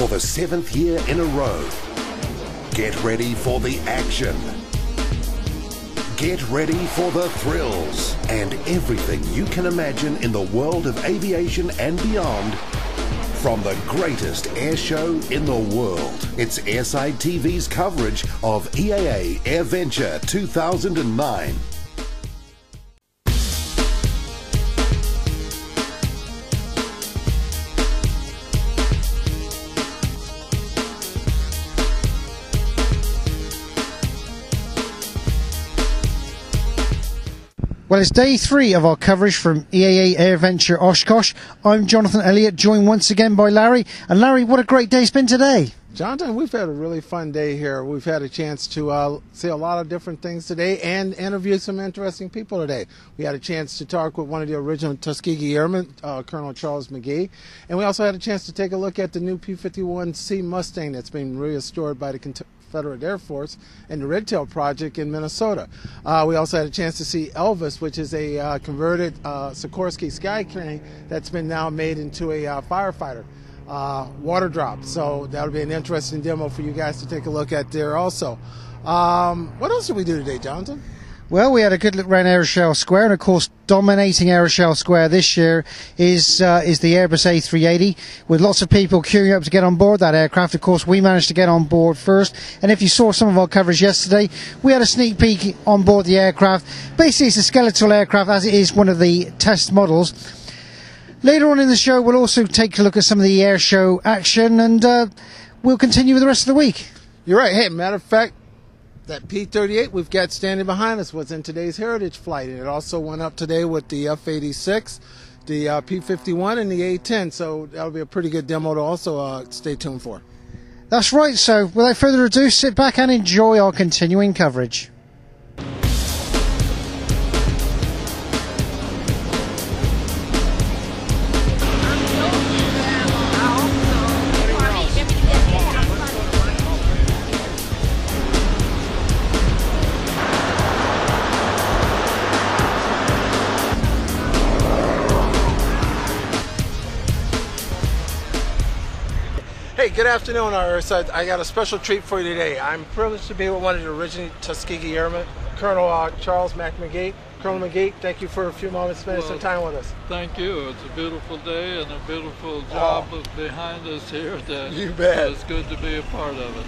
for the 7th year in a row. Get ready for the action. Get ready for the thrills and everything you can imagine in the world of aviation and beyond from the greatest air show in the world. It's Airside TV's coverage of EAA Airventure 2009. Well, it's day 3 of our coverage from EAA Airventure Oshkosh. I'm Jonathan Elliott, joined once again by Larry. And Larry, what a great day it's been today. Jonathan, we've had a really fun day here. We've had a chance to see a lot of different things today and interview some interesting people today. We had a chance to talk with one of the original Tuskegee airmen, Colonel Charles McGee. And we also had a chance to take a look at the new P-51C Mustang that's been restored by the Confederate Air Force and the Red Tail Project in Minnesota. We also had a chance to see Elvis, which is a converted Sikorsky Skycrane that's been now made into a firefighter water drop. So that'll be an interesting demo for you guys to take a look at there also. What else did we do today, Jonathan? Well, we had a good look around Aeroshell Square, and of course, dominating Aeroshell Square this year is the Airbus A380, with lots of people queuing up to get on board that aircraft. Of course, we managed to get on board first, and if you saw some of our coverage yesterday, we had a sneak peek on board the aircraft. Basically, it's a skeletal aircraft, as it is one of the test models. Later on in the show, we'll also take a look at some of the air show action, and we'll continue with the rest of the week. You're right. Hey, matter of fact, that P-38 we've got standing behind us was in today's Heritage flight, and it also went up today with the F-86, the P-51, and the A-10, so that'll be a pretty good demo to also stay tuned for. That's right, so without further ado, sit back and enjoy our continuing coverage. Hey, good afternoon, our Airside. I got a special treat for you today. I'm privileged to be with one of the original Tuskegee airmen, Colonel Charles McGee. Colonel McGee, thank you for a few moments spending some time with us. Thank you. It's a beautiful day and a beautiful job behind us here. You bet. It's good to be a part of it.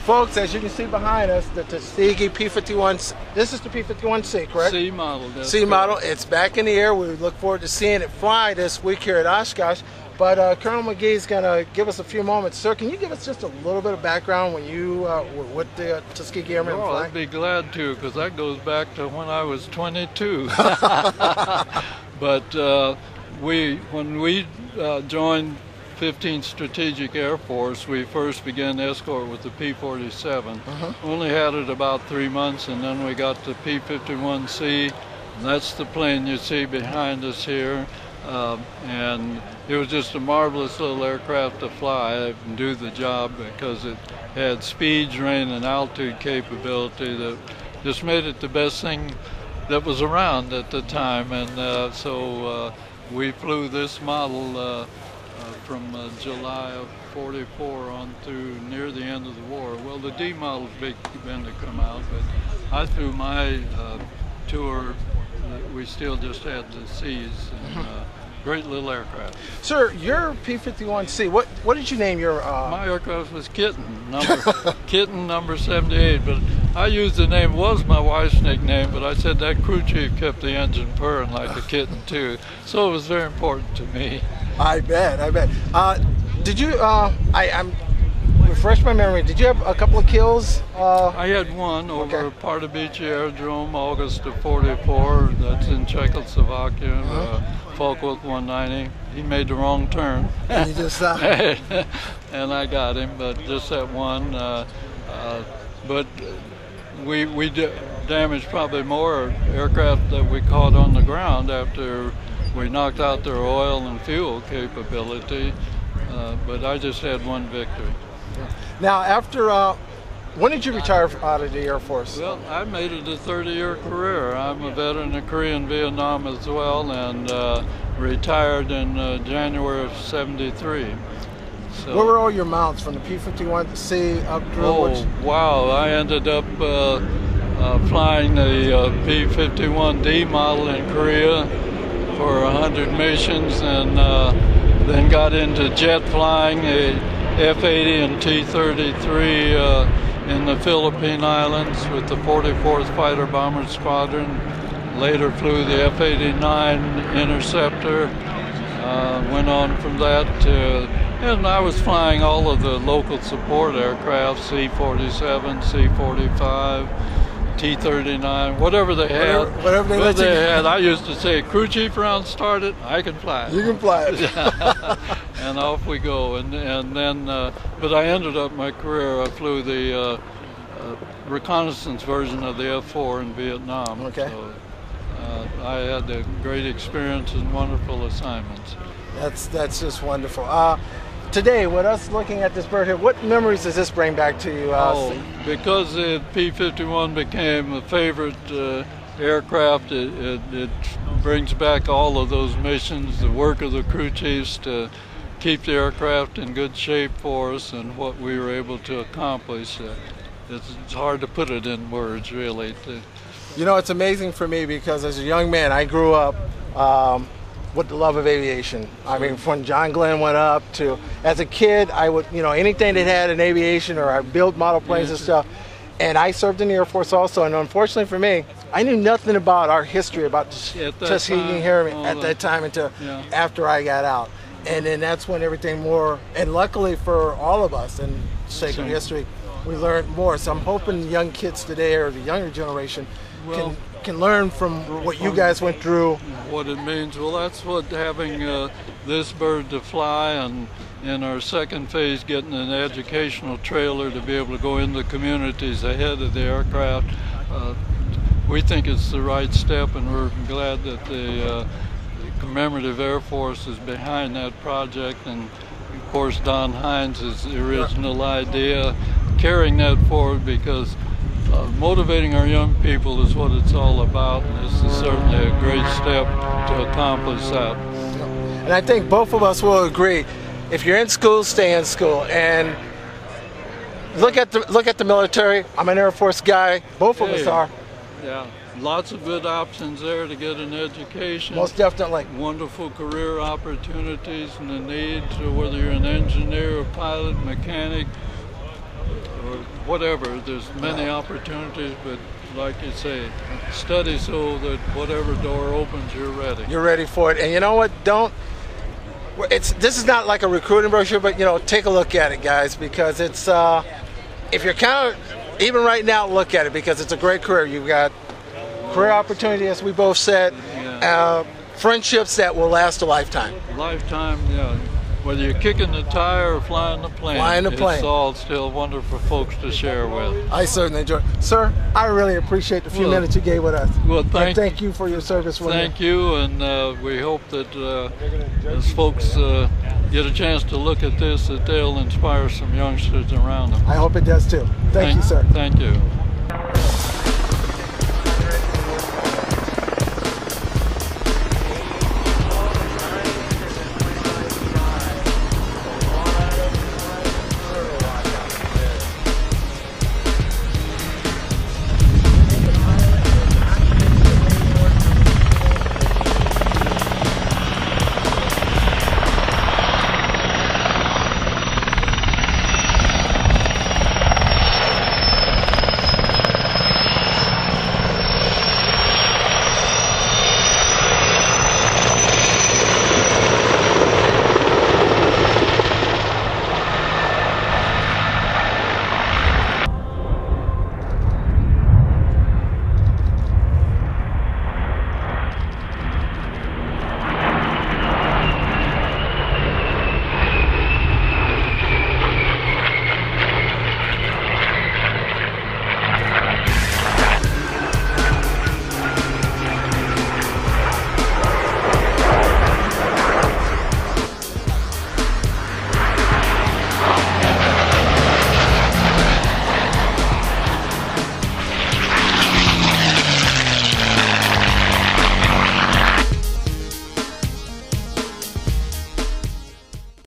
Folks, as you can see behind us, the Tuskegee P-51, this is the P-51C, correct? C model. C model. It's back in the air. We look forward to seeing it fly this week here at Oshkosh. But Colonel McGee is going to give us a few moments. Sir, can you give us just a little bit of background when you were with the Tuskegee Airmen flying? I'd be glad to, because that goes back to when I was 22. But when we joined 15th Strategic Air Force, we first began escort with the P-47. Only had it about 3 months, and then we got the P-51C. And that's the plane you see behind us here. And it was just a marvelous little aircraft to fly and do the job, because it had speed, range, and altitude capability that just made it the best thing that was around at the time. And so we flew this model from July of '44 on through near the end of the war. Well, the D model's begun to come out, but I threw my tour. We still just had the C's. And, great little aircraft. Sir, your P-51C, what did you name your... My aircraft was Kitten number 78, but I used the name, was my wife's nickname, but I said that crew chief kept the engine purring like a kitten too, so it was very important to me. I bet. Did you, I'm refresh my memory, did you have a couple of kills? I had one over Pardubice Aerodrome, August of '44. That's in Czechoslovakia. Focke-Wulf 190. He made the wrong turn. And you just and I got him, but just that one. But we damaged probably more aircraft that we caught on the ground after we knocked out their oil and fuel capability. But I just had one victory. Now, after when did you retire out of the Air Force? Well, I made it a 30-year career. I'm a veteran of Korean Vietnam as well, and retired in January of '73. So, what were all your mounts from the P-51 to C up through? Oh, wow. I ended up flying the P-51D model in Korea for 100 missions, and then got into jet flying, the F-80 and T-33 in the Philippine Islands with the 44th Fighter Bomber Squadron. Later flew the F-89 Interceptor. Went on from that to, and I was flying all of the local support aircraft, C-47, C-45, T-39, whatever they had. Whatever they had. I used to say, crew chief round started, I can fly it. You can fly it. And off we go. And then, but I ended up my career, I flew the reconnaissance version of the F-4 in Vietnam. Okay. So, I had a great experience and wonderful assignments. That's just wonderful. Today, with us looking at this bird here, what memories does this bring back to you? Because the P-51 became a favorite aircraft, it brings back all of those missions, the work of the crew chiefs to keep the aircraft in good shape for us and what we were able to accomplish. It's hard to put it in words, really. You know, it's amazing for me because as a young man, I grew up with the love of aviation. I mean, when John Glenn went up to, as a kid, I would, you know, anything that had an aviation, or I built model planes and stuff. And I served in the Air Force also, and unfortunately for me, I knew nothing about our history about Tuskegee Airmen at that time until after I got out. And then that's when everything more, and luckily for all of us in sacred history, we learned more. So I'm hoping young kids today, or the younger generation, can learn from what you guys went through. What it means. Well, that's what having this bird to fly, and in our second phase getting an educational trailer to be able to go into communities ahead of the aircraft. We think it's the right step, and we're glad that the Commemorative Air Force is behind that project, and of course Don Hines' original idea, carrying that forward, because motivating our young people is what it's all about, and this is certainly a great step to accomplish that. And I think both of us will agree, if you're in school, stay in school, and look at the military. I'm an Air Force guy, both of us are. Yeah, lots of good options there to get an education. Most definitely. Wonderful career opportunities and the need to, whether you're an engineer, a pilot, mechanic, or whatever. There's many opportunities, but like you say, study so that whatever door opens, you're ready. You're ready for it. And you know what? This is not like a recruiting brochure, but you know, take a look at it, guys, because it's if you're kind of, even right now, look at it, because it's a great career. You've got career opportunity, as we both said, friendships that will last a lifetime. Lifetime, yeah. Whether you're kicking the tire or flying the plane, it's all still wonderful folks to share with. I certainly enjoy it. Sir, I really appreciate the few minutes you gave with us. Well, thank you for your service. Thank you, and we hope that as folks get a chance to look at this, that they'll inspire some youngsters around them. I hope it does too. Thank you, sir. Thank you.